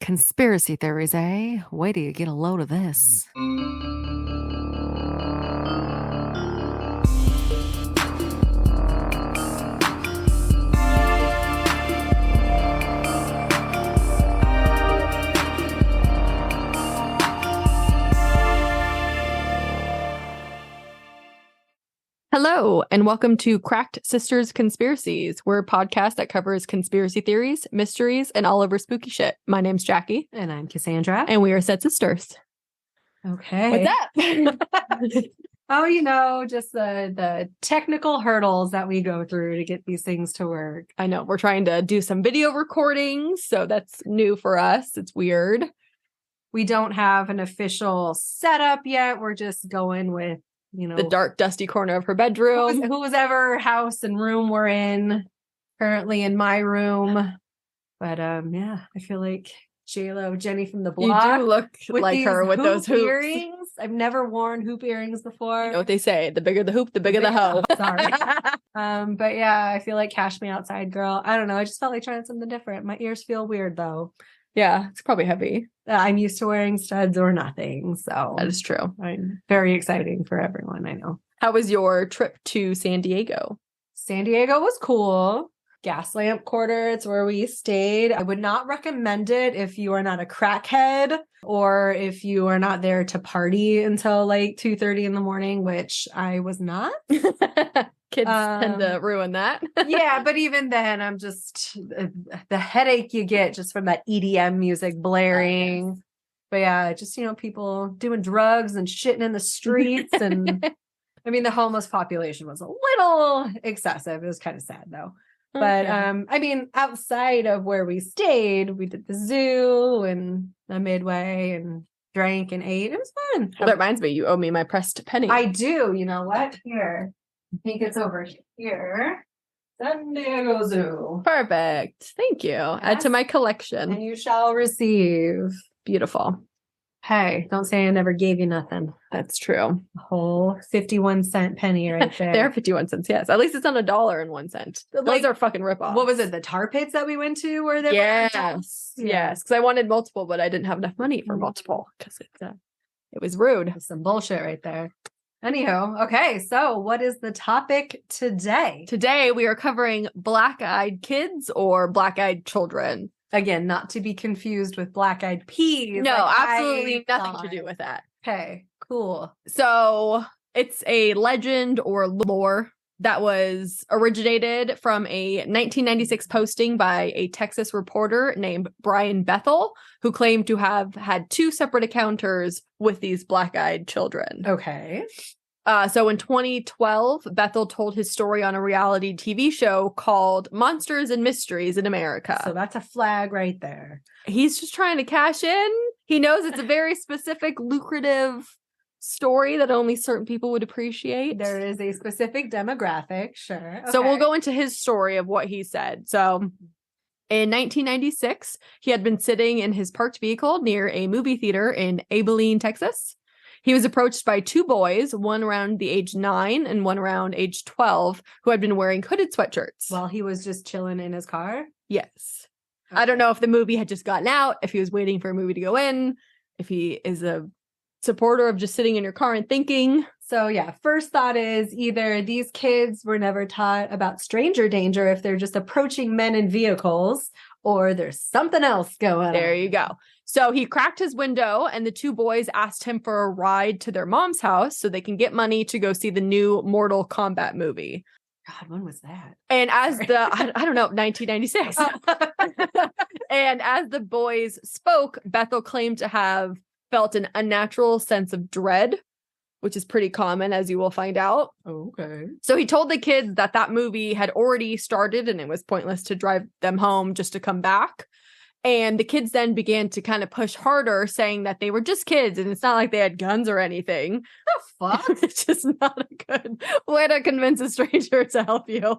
Conspiracy theories, eh? Wait till you get a load of this. Hello, and welcome to Cracked Sisters Conspiracies. We're a podcast that covers conspiracy theories, mysteries, and all over spooky shit. My name's Jackie. And I'm Cassandra. And we are Said Sisters. Okay. What's up? Just the technical hurdles that we go through to get these things to work. I know, we're trying to do some video recordings, so that's new for us. It's weird. We don't have an official setup yet. We're just going with, the dark, dusty corner of her bedroom. Whose ever house and room we're in, currently in my room. But I feel like J-Lo, Jenny from the Block. You do look like her with those hoops. Earrings. I've never worn hoop earrings before. You know what they say, the bigger the hoop, the bigger the hoe. Sorry. But yeah, I feel like Cash Me Outside Girl. I don't know. I just felt like trying something different. My ears feel weird though. Yeah, it's probably heavy. I'm used to wearing studs or nothing. So that is true. Very exciting for everyone, I know. How was your trip to San Diego? San Diego was cool. Gaslamp Quarter, it's where we stayed. I would not recommend it if you are not a crackhead or if you are not there to party until like 2:30 in the morning, which I was not. Kids tend to ruin that. Yeah, but even then, I'm just the headache you get just from that EDM music blaring. Yes. But yeah, just, people doing drugs and shitting in the streets. And I mean, the homeless population was a little excessive. It was kind of sad though. But outside of where we stayed, we did the zoo and the Midway and drank and ate. It was fun. Well, that reminds me, you owe me my pressed penny. I do. You know what? Here. I think it's over here. San Diego Zoo. Perfect. Thank you. Yes. Add to my collection. And you shall receive. Beautiful. Hey, don't say I never gave you nothing. That's true. A whole 51-cent penny right there. They're 51 cents, yes. At least it's not $1.01. Those are fucking ripoffs. What was it? The tar pits that we went to where they were? Yes. Because I wanted multiple, but I didn't have enough money for multiple because it was rude. That's some bullshit right there. Anywho, okay, so what is the topic today? Today we are covering black-eyed kids or black-eyed children. Again, not to be confused with black-eyed peas. No, absolutely nothing to do with that. Okay, cool. So it's a legend or lore that was originated from a 1996 posting by a Texas reporter named Brian Bethel, who claimed to have had two separate encounters with these black-eyed children. Okay. So in 2012, Bethel told his story on a reality TV show called Monsters and Mysteries in America. So that's a flag right there. He's just trying to cash in. He knows it's a very specific, lucrative story that only certain people would appreciate. There is a specific demographic, sure. Okay. So we'll go into his story of what he said. So in 1996, he had been sitting in his parked vehicle near a movie theater in Abilene, Texas. He was approached by two boys, one around the age 9 and one around age 12, who had been wearing hooded sweatshirts. While he was just chilling in his car? Yes. Okay. I don't know if the movie had just gotten out, if he was waiting for a movie to go in, if he is a supporter of just sitting in your car and thinking. So yeah, first thought is either these kids were never taught about stranger danger if they're just approaching men in vehicles, or there's something else going on. There you go. So he cracked his window and the two boys asked him for a ride to their mom's house so they can get money to go see the new Mortal Kombat movie. God, when was that? And as I don't know, 1996. And as the boys spoke, Bethel claimed to have felt an unnatural sense of dread, which is pretty common, as you will find out. Okay. So he told the kids that movie had already started and it was pointless to drive them home just to come back. And the kids then began to kind of push harder, saying that they were just kids and it's not like they had guns or anything. The fuck? It's just not a good way to convince a stranger to help you.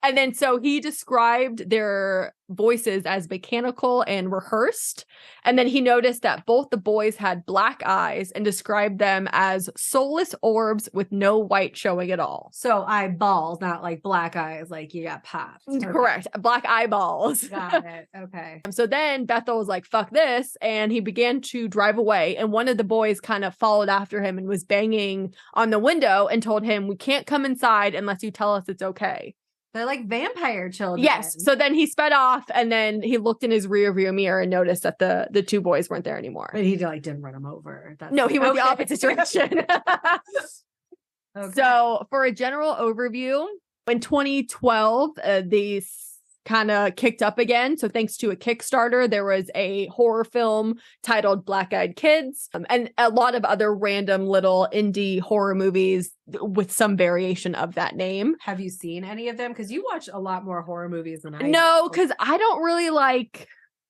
And then so he described their voices as mechanical and rehearsed. And then he noticed that both the boys had black eyes and described them as soulless orbs with no white showing at all. So eyeballs, not like black eyes, like you got popped. Okay. Correct. Black eyeballs. Got it. Okay. So then Bethel was like, fuck this. And he began to drive away. And one of the boys kind of followed after him and was banging on the window and told him, we can't come inside unless you tell us it's okay. They're like vampire children. Yes. So then he sped off and then he looked in his rear view mirror and noticed that the two boys weren't there anymore. But he like didn't run them over. No, he went the opposite direction. Okay. So for a general overview, in 2012, these kind of kicked up again. So thanks to a Kickstarter, there was a horror film titled Black Eyed Kids, and a lot of other random little indie horror movies with some variation of that name. Have you seen any of them? Because you watch a lot more horror movies than I do. No, because I don't really like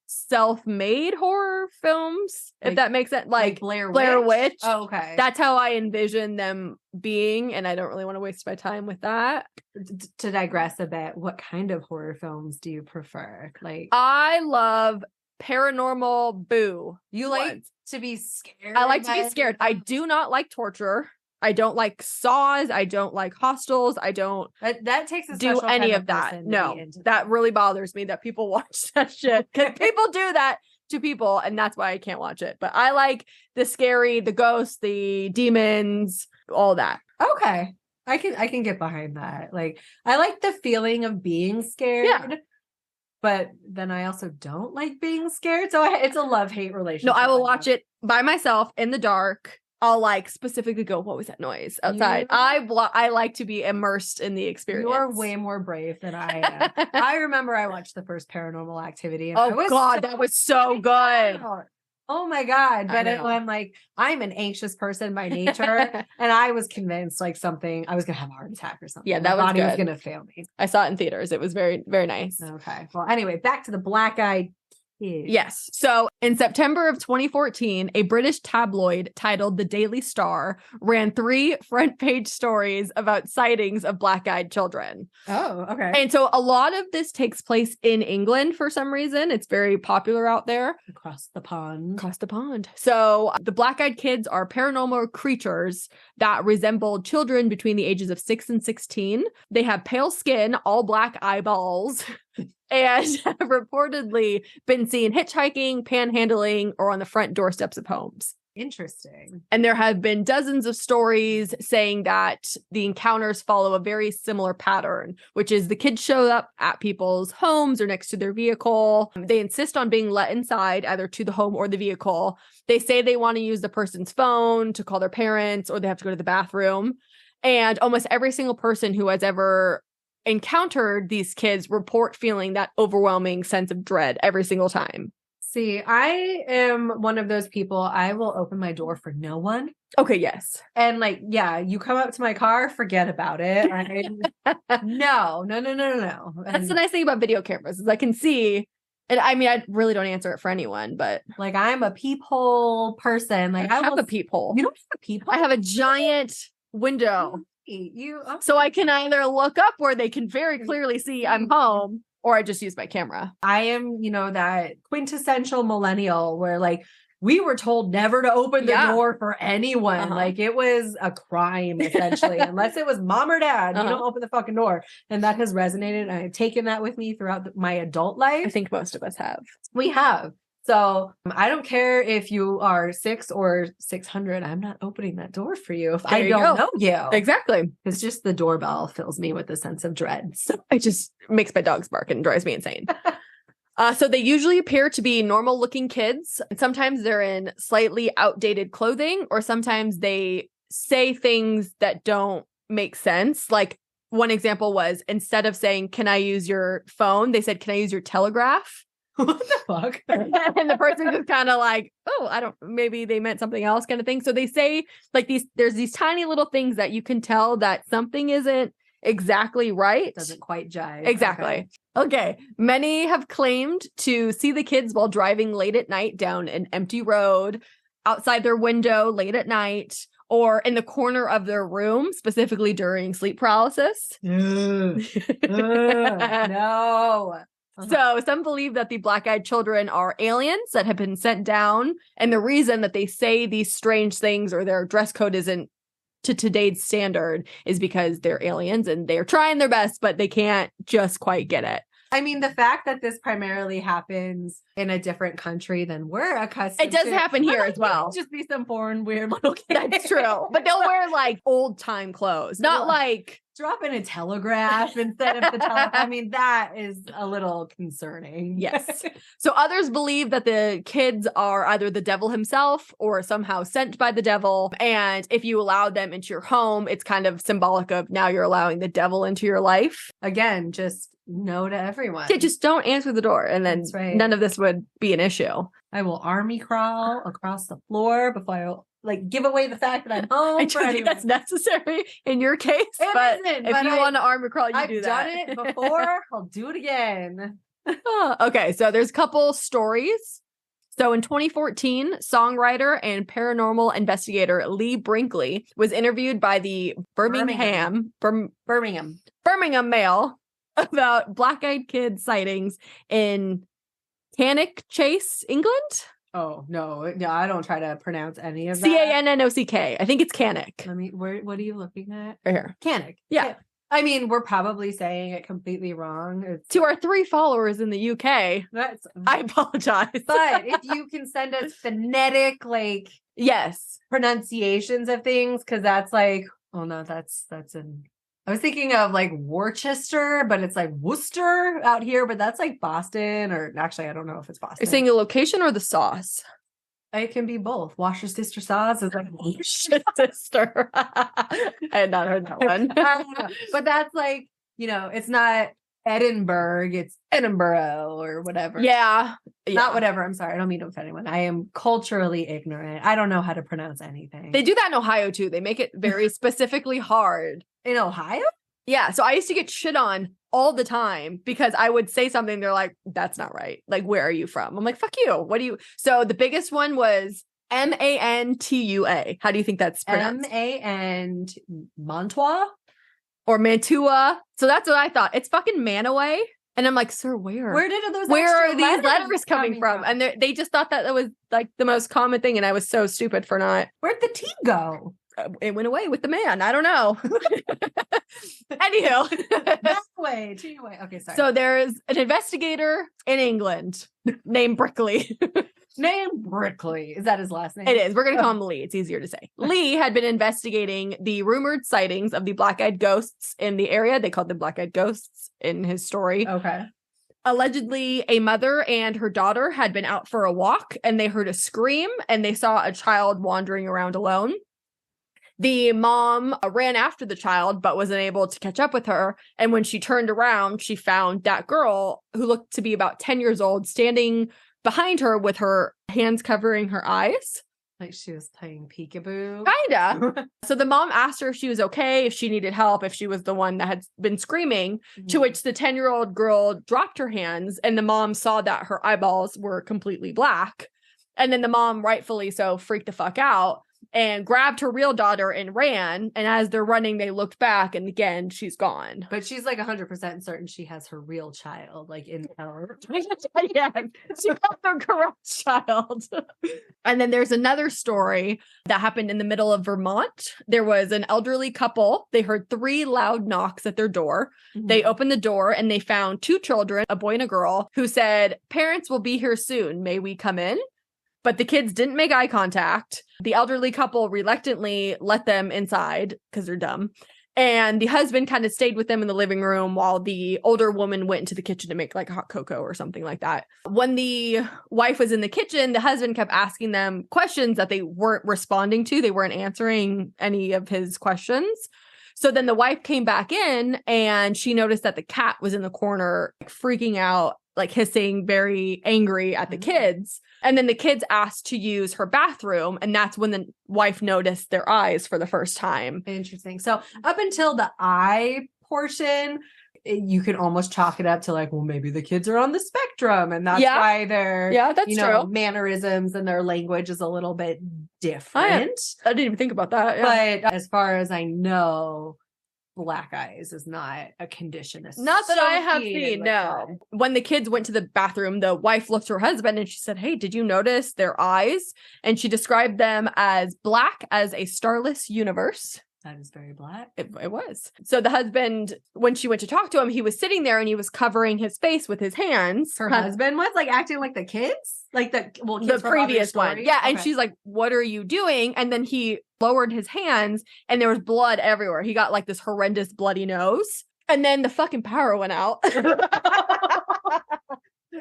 self-made horror films, if Like- that makes sense. Like Blair Witch. Oh, okay. That's how I envision them being, and I don't really want to waste my time with that. To digress a bit, what kind of horror films do you prefer? Like I love paranormal boo. you like ones. to be scared? I like to be by- scared. I do not like torture. I don't like Saws. I don't like Hostels. I don't That takes a do special any kind of that. person to No, be into that really bothers me that people watch that shit, because people do that to people, and that's why I can't watch it. But I like the scary, the ghosts, the demons, all that. Okay. I can get behind that. Like I like the feeling of being scared. Yeah. But then I also don't like being scared. So it's a love-hate No, relationship. I will watch it by myself in the dark. I'll like specifically go, what was that noise outside? You- I like to be immersed in the experience. You're way more brave than I am. I remember I watched the first Paranormal Activity. And I Oh was God, so that was so good. Oh my God. But know. I'm like, I'm an anxious person by nature. And I was convinced like I was going to have a heart attack or something. Yeah, that My was body was good. going to fail me. I saw it in theaters. It was very, very nice. Okay. Well, anyway, back to the Black Eyed Kids. Yes. So in September of 2014, a British tabloid titled The Daily Star ran 3 front page stories about sightings of black-eyed children. Oh, okay. And so a lot of this takes place in England for some reason. It's very popular out there. Across the pond. Across the pond. So the black-eyed kids are paranormal creatures that resemble children between the ages of 6 and 16. They have pale skin, all black eyeballs, and have reportedly been seen hitchhiking, panhandling, or on the front doorsteps of homes. Interesting. And there have been dozens of stories saying that the encounters follow a very similar pattern, which is the kids show up at people's homes or next to their vehicle. They insist on being let inside, either to the home or the vehicle. They say they want to use the person's phone to call their parents, or they have to go to the bathroom. And almost every single person who has ever encountered these kids report feeling that overwhelming sense of dread every single time. See, I am one of those people. I will open my door for no one. Okay, yes. And like, yeah, you come up to my car, forget about it. No. That's And, the nice thing about video cameras is I can see, and I mean, I really don't answer it for anyone, but like, I'm a peephole person. Like, I have will- a peephole. You don't have a peephole. I have a giant window, You. so I can either look up where they can very clearly see I'm home, or I just use my camera. I am, that quintessential millennial where like we were told never to open the Yeah. door for anyone. Uh-huh. Like it was a crime essentially, unless it was mom or dad. You Uh-huh. don't open the fucking door. And that has resonated. And I've taken that with me throughout my adult I life. think most of us have. We have. So I don't care if you are 6 or 600. I'm not opening that door for you if There I you don't go. know you. Exactly. It's just the doorbell fills me with a sense of dread. So It just makes my dogs bark and drives me insane. So they usually appear to be normal looking kids. And sometimes they're in slightly outdated clothing, or sometimes they say things that don't make sense. Like one example was, instead of saying, "Can I use your phone?" they said, "Can I use your telegraph?" what the fuck? And the person is kind of like, "Oh, I don't, maybe they meant something else," kind of thing. So they say like there's these tiny little things that you can tell that something isn't exactly right. Doesn't quite jive. Exactly. Okay. Many have claimed to see the kids while driving late at night down an empty road, outside their window late at night, or in the corner of their room, specifically during sleep paralysis. No. So some believe that the black-eyed children are aliens that have been sent down. And the reason that they say these strange things or their dress code isn't to today's standard is because they're aliens and they're trying their best, but they can't just quite get it. I mean, the fact that this primarily happens in a different country than we're accustomed It does to. happen here Like, as well. Just be some foreign weird little kid. That's true. But they'll wear like old time clothes, not like dropping a telegraph instead of the telephone. I mean, that is a little concerning. yes. So others believe that the kids are either the devil himself or somehow sent by the devil. And if you allow them into your home, it's kind of symbolic of now you're allowing the devil into your life. Again, just no to everyone. Yeah, just don't answer the door. And then That's right. none of this would be an issue. I will army crawl across the floor before I give away the fact that I'm home. I don't think that's necessary in your case. It but isn't, if but you want to armor crawl, you I've do done that. it before. I'll do it again. Okay, so there's a couple stories. So in 2014, songwriter and paranormal investigator Lee Brinkley was interviewed by the Birmingham Mail about black-eyed kid sightings in Cannock Chase, England. Oh no, I don't try to pronounce any of that. Cannock. I think it's Cannock. Let me. What are you looking at? Right here. Cannock. Yeah. I mean, we're probably saying it completely wrong. It's, To our 3 followers in the UK, that's. I apologize. But if you can send us phonetic yes. pronunciations of things, because that's oh no, that's in. I was thinking of Worcester, but it's Worcester out here, but that's Boston, or actually, I don't know if it's Boston. You're saying the location or the sauce? It can be both. Washer sister sauce is Sister. I had not heard that one. I don't know. But that's it's not Edinburgh, it's Edinburgh or whatever. Yeah. Not whatever. I'm sorry. I don't mean to offend anyone. I am culturally ignorant. I don't know how to pronounce anything. They do that in Ohio too. They make it very specifically hard. In Ohio? Yeah. So I used to get shit on all the time because I would say something. They're like, that's not right. Where are you from? I'm like, fuck you. What do you? So the biggest one was Mantua. How do you think that's pronounced? Mantua? Or Mantua. So that's what I thought. It's fucking Manaway. And I'm like, sir, where? Where did those Where extra are these letters coming from? from? And they just thought that was the most common thing. And I was so stupid for not. Where'd the T go? It went away with the man. I don't know. Anywho. Way. Okay, sorry. So there's an investigator in England named Brickley. Named Brickley. Is that his last name? It is. We're going to call him Lee. It's easier to say. Lee had been investigating the rumored sightings of the black-eyed ghosts in the area. They called them black-eyed ghosts in his story. Okay. Allegedly, a mother and her daughter had been out for a walk and they heard a scream and they saw a child wandering around alone. The mom ran after the child, but wasn't able to catch up with her. And when she turned around, she found that girl who looked to be about 10 years old standing behind her with her hands covering her eyes. Like she was playing peekaboo. Kinda. So the mom asked her if she was okay, if she needed help, if she was the one that had been screaming, to which the 10-year-old girl dropped her hands and the mom saw that her eyeballs were completely black. And then the mom, rightfully so, freaked the fuck out and grabbed her real daughter and ran. And as they're running, they looked back and again, she's gone. But she's 100% certain she has her real child, in her. Yeah, she got the correct child. And then there's another story that happened in the middle of Vermont. There was an elderly couple. They heard 3 loud knocks at their door. They opened the door and they found 2 children, a boy and a girl, who said, "Parents will be here soon. May we come in?" But the kids didn't make eye contact. The elderly couple reluctantly let them inside because they're dumb. And the husband kind of stayed with them in the living room while the older woman went into the kitchen to make hot cocoa or something like that. When the wife was in the kitchen, the husband kept asking them questions that they weren't responding to. They weren't answering any of his questions. So then the wife came back in and she noticed that the cat was in the corner, freaking out, hissing, very angry at the kids. And then the kids asked to use her bathroom. And that's when the wife noticed their eyes for the first time. Interesting. So up until the eye portion, you can almost chalk it up to like, well, maybe the kids are on the spectrum, and that's Yeah. why their Yeah, that's true. mannerisms and their language is a little bit I different. didn't even think about that. Yeah. But as far as I know, black eyes is not a condition. Not that I have associated seen, with no. that. When the kids went to the bathroom, the wife looked at her husband and she said, "Hey, did you notice their eyes?" And she described them as black as a starless universe. That is very black. It was. So the husband, when she went to talk to him, he was sitting there and he was covering his face with his hands. Her husband was like acting like the kids, like the The kids from other previous one. stories? Yeah. And Okay. she's like, "What are you doing?" And then he lowered his hands and there was blood everywhere. He got like this horrendous bloody nose. And then the fucking power went out.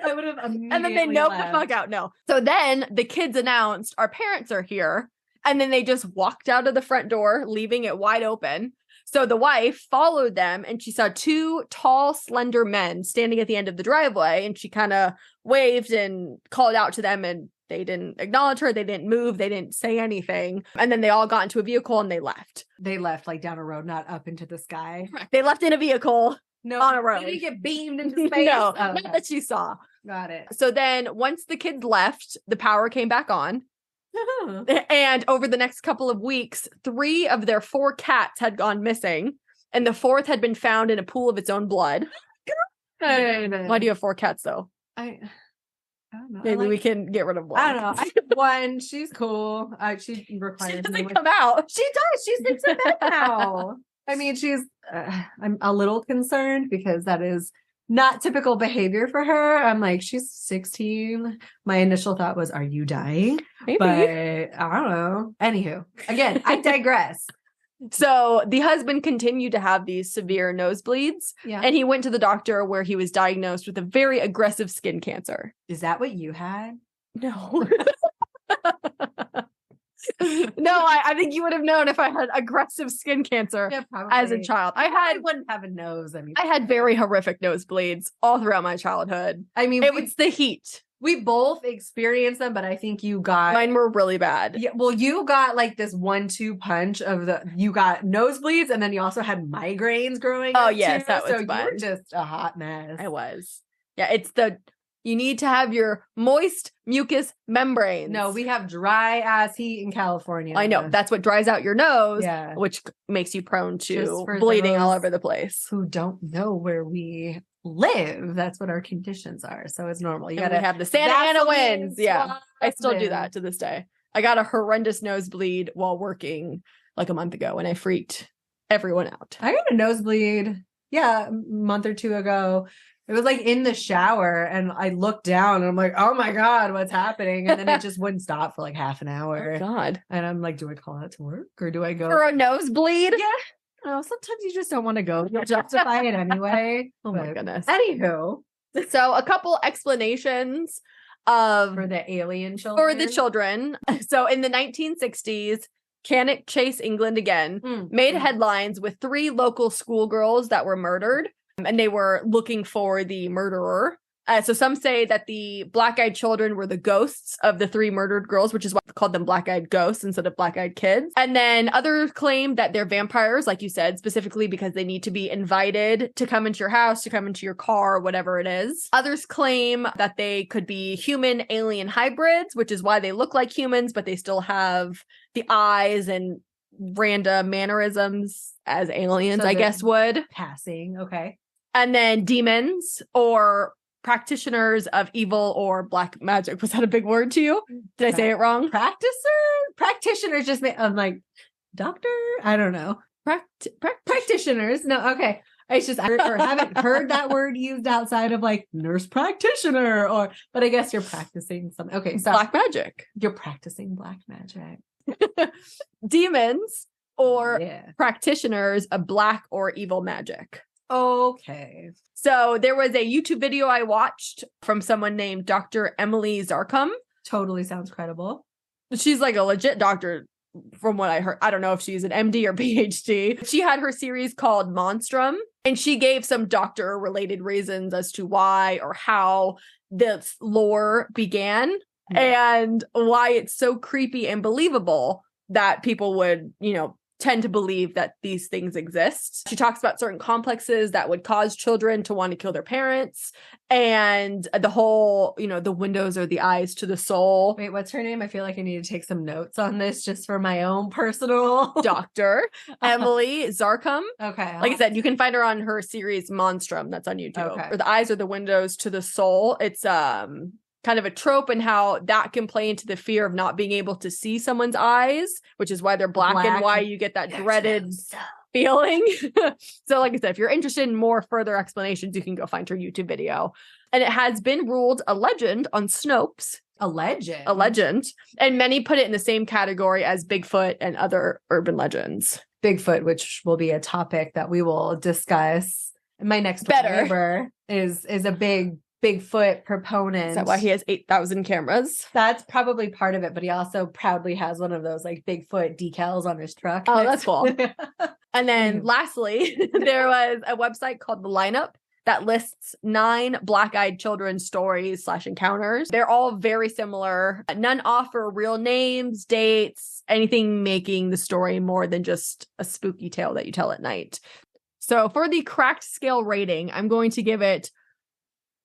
I would have And then they noped the fuck out. No. So then the kids announced, "Our parents are here." And then they just walked out of the front door, leaving it wide open. So the wife followed them and she saw two tall, slender men standing at the end of the driveway. And she kind of waved and called out to them and they didn't acknowledge her. They didn't move. They didn't say anything. And then they all got into a vehicle and they left. They left like down a road, not up into the sky. They left in a vehicle. No, On a road. They didn't get beamed into space. No, Oh, not okay. that she saw. Got it. So then once the kids left, the power came back on. And over the next couple of weeks, 3 of their 4 cats had gone missing, and the 4th had been found in a pool of its own blood. Why do you have 4 cats, though? I don't know. Maybe we can get rid of one. I don't know. I have one. She's cool. She She requires doesn't me. come out. She does. She sleeps in bed now. I mean, she's. I'm a little concerned because that is not typical behavior for her. I'm like, she's 16. My initial thought was, "Are you dying?" Maybe. But I don't know. Anywho, again, I digress. So the husband continued to have these severe nosebleeds, Yeah. and he went to the doctor where he was diagnosed with a very aggressive skin cancer. Is that what you had? No. No, I think you would have known if I had aggressive skin cancer probably. as a child. I wouldn't have a nose. I mean, I had very horrific nosebleeds all throughout my childhood. I mean, It was the heat. we both experienced them, but I think you got Mine were really bad. Yeah, well, you got like this 1-2 punch of you got nosebleeds, and then you also had migraines growing Oh, up, yes, too, that was so you fun. were just a hot mess. I was. Yeah, you need to have your moist mucous membranes. No, we have dry ass heat in California. I know. That's what dries out your nose, Yeah. which makes you prone Just to for bleeding all those over the place. who don't know where we live. That's what our conditions are. So it's normal. You And gotta we have the Santa Ana Vaseline winds. Yeah. swab I still do and- that to this day. I got a horrendous nosebleed while working like a month ago and I freaked everyone out. I got a nosebleed. Yeah, a month or 2 ago. It was like in the shower, and I looked down, and I'm like, "Oh my god, what's happening?" And then it just wouldn't stop for like half an hour. Oh, God. And I'm like, "Do I call out to work or do I go?" For a nosebleed? Yeah, no. Sometimes you just don't want to go. You'll justify it anyway. Oh my But goodness. Anywho, So a couple explanations of for the alien children. for the children. So in the 1960s, Cannock Chase, England again, Mm. made headlines with 3 local schoolgirls that were murdered, and they were looking for the murderer. So some say that the black-eyed children were the ghosts of the 3 murdered girls, which is why they called them black-eyed ghosts instead of black-eyed kids. And then others claim that they're vampires, like you said, specifically because they need to be invited to come into your house, to come into your car, whatever it is. Others claim that they could be human-alien hybrids, which is why they look like humans, but they still have the eyes and random mannerisms as aliens, So I they're- guess would. Passing. Okay. And then demons or practitioners of evil or black magic. Was that a big word to you? Did I say it wrong? Practitioners just I'm like, doctor? I don't know. Practitioners. No, okay. It's just I haven't heard that word used outside of like nurse practitioner but I guess you're practicing some. Okay, so Black magic. you're practicing black magic. Demons or Yeah. practitioners of black or evil magic. Okay. So there was a YouTube video I watched from someone named Dr. Emily Zarkum. Totally sounds credible. She's like a legit doctor from what I heard. I don't know if she's an MD or PhD. She had her series called Monstrum, and she gave some doctor related reasons as to why or how this lore began and why it's so creepy and believable that people would, tend to believe that these things exist. She talks about certain complexes that would cause children to want to kill their parents, and the whole, the windows are the eyes to the soul. Wait, what's her name? I feel like I need to take some notes on this just for my own personal. Dr. Emily Zarcom. Okay. Like I said, you can find her on her series Monstrum that's on YouTube. Okay. Or the eyes are the windows to the soul. It's kind of a trope and how that can play into the fear of not being able to see someone's eyes, which is why they're black and why you get that dreaded feeling. So like I said, if you're interested in more further explanations, you can go find her YouTube video. And it has been ruled a legend on Snopes. A legend. A legend. And many put it in the same category as Bigfoot and other urban legends. Bigfoot, which will be a topic that we will discuss. My next neighbor is a big Bigfoot proponent. Is that why he has 8,000 cameras? That's probably part of it, but he also proudly has one of those like Bigfoot decals on his truck. Oh, that's cool. And then lastly, there was a website called The Lineup that lists 9 black-eyed children stories / encounters. They're all very similar. None offer real names, dates, anything making the story more than just a spooky tale that you tell at night. So for the cracked scale rating, I'm going to give it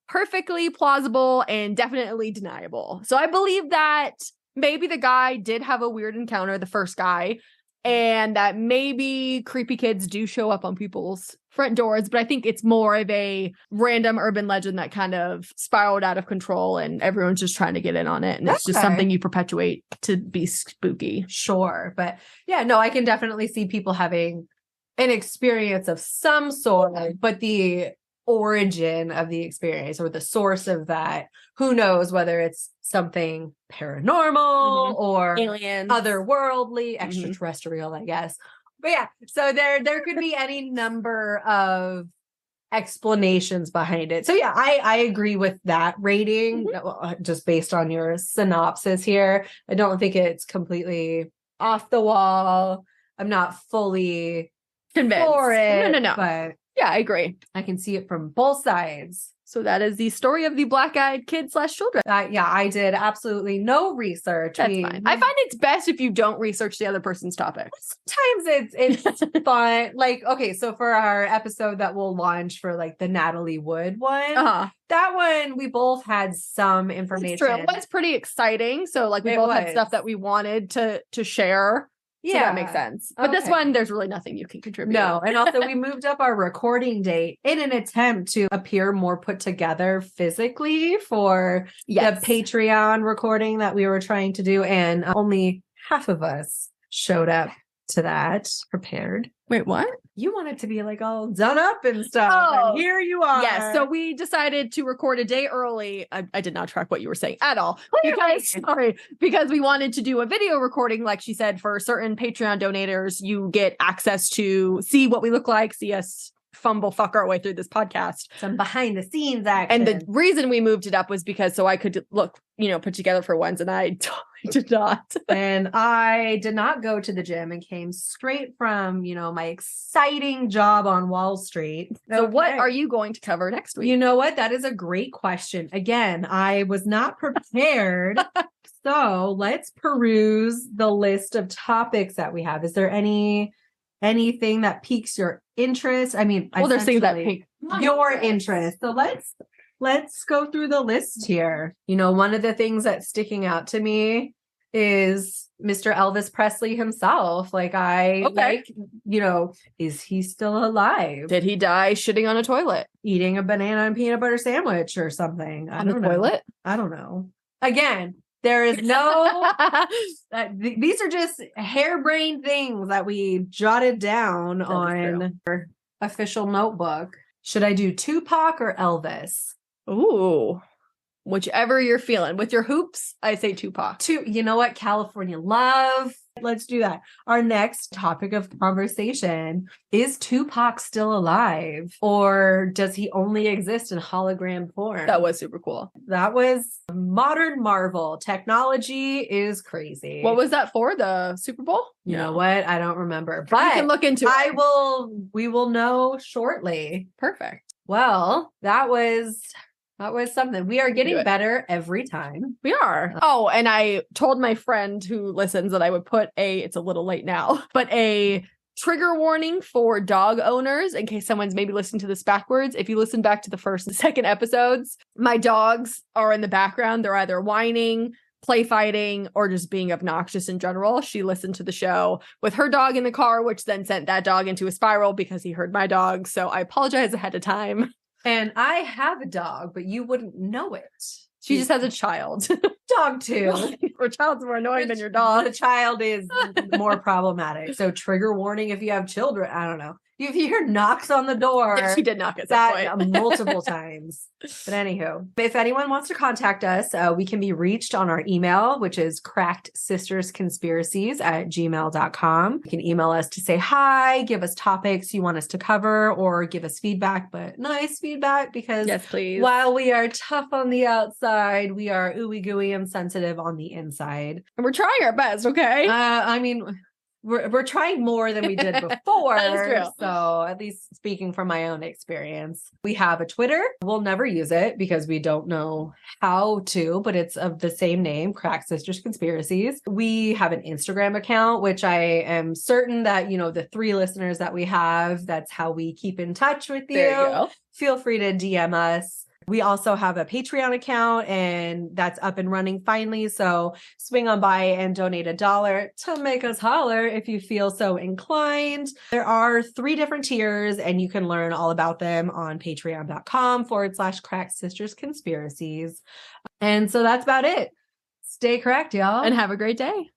perfectly plausible and definitely deniable. So I believe that maybe the guy did have a weird encounter, the first guy, and that maybe creepy kids do show up on people's front doors, but I think it's more of a random urban legend that kind of spiraled out of control and everyone's just trying to get in on it. And it's just something you perpetuate to be spooky. Sure. But yeah, no, I can definitely see people having an experience of some sort, but the origin of the experience or the source of that, who knows whether it's something paranormal or aliens, otherworldly, extraterrestrial, I guess. But yeah, so there could be any number of explanations behind it. So yeah, I agree with that rating just based on your synopsis here. I don't think it's completely off the wall. I'm not fully convinced for it. No. But yeah, I agree. I can see it from both sides. So that is the story of the black-eyed kid / children. Yeah, I did absolutely no research. That's fine. I find it's best if you don't research the other person's topic. Sometimes it's fun. Like, okay, so for our episode that we'll launch for like the Natalie Wood one, that one we both had some information. It's true. It was pretty exciting. So like we both had stuff that we wanted to share. So that makes sense. But this one, there's really nothing you can contribute. No. And also we moved up our recording date in an attempt to appear more put together physically for the Patreon recording that we were trying to do. And only half of us showed up to that prepared. Wait, what? You wanted to be like all done up and stuff. And here you are. Yes. So we decided to record a day early. I did not track what you were saying at all. Because we wanted to do a video recording. Like she said, for certain Patreon donators, you get access to see what we look like, see us fumble fuck our way through this podcast. Some behind the scenes action. And the reason we moved it up was because so I could look, put together for once, and I totally did not. And I did not go to the gym and came straight from, my exciting job on Wall Street. So what are you going to cover next week? You know what? That is a great question. Again, I was not prepared. So let's peruse the list of topics that we have. Is there anything that piques your interest? I mean, there's things that pique your interest. So let's go through the list here. One of the things that's sticking out to me is Mr. Elvis Presley himself. Like is he still alive? Did he die shitting on a toilet? Eating a banana and peanut butter sandwich or something? On the toilet? I don't know. Again, there is no, these are just harebrained things that we jotted down on our official notebook. Should I do Tupac or Elvis? Ooh, whichever you're feeling. With your hoops, I say Tupac. You know what? California Love. Let's do that. Our next topic of conversation is Tupac still alive, or does he only exist in hologram form? That was super cool. That was a modern marvel. Technology is crazy. What was that for? The Super Bowl? You know what? I don't remember, but you can look into it. We will know shortly. Perfect. Well, that was That was something. We are getting Good. better every time. We are. Oh, and I told my friend who listens that I would put it's a little late now, but a trigger warning for dog owners in case someone's maybe listening to this backwards. If you listen back to the first and second episodes, my dogs are in the background. They're either whining, play fighting, or just being obnoxious in general. She listened to the show with her dog in the car, which then sent that dog into a spiral because he heard my dog. So I apologize ahead of time. And I have a dog, but you wouldn't know it. She just has a child. Dog too. Her child's more annoying than your dog. The child is more problematic. So trigger warning if you have children. I don't know. If you hear knocks on the door. Yeah, she did knock at some that point. multiple times. But anywho, if anyone wants to contact us, we can be reached on our email, which is crackedsistersconspiracies@gmail.com. You can email us to say hi, give us topics you want us to cover, or give us feedback, but nice feedback, because Yes, please. while we are tough on the outside, we are ooey gooey and sensitive on the inside. And we're trying our best, okay? I mean, we're trying more than we did before. That is true. So at least speaking from my own experience, we have a Twitter. We'll never use it because we don't know how to, but it's of the same name, Cracked Sisters Conspiracies. We have an Instagram account, which I am certain that, the 3 listeners that we have, that's how we keep in touch with you. There you go. Feel free to DM us. We also have a Patreon account, and that's up and running finally. So swing on by and donate $1 to make us holler if you feel so inclined. There are 3 different tiers, and you can learn all about them on patreon.com/Cracked Sisters Conspiracies. And so that's about it. Stay cracked, y'all. And have a great day.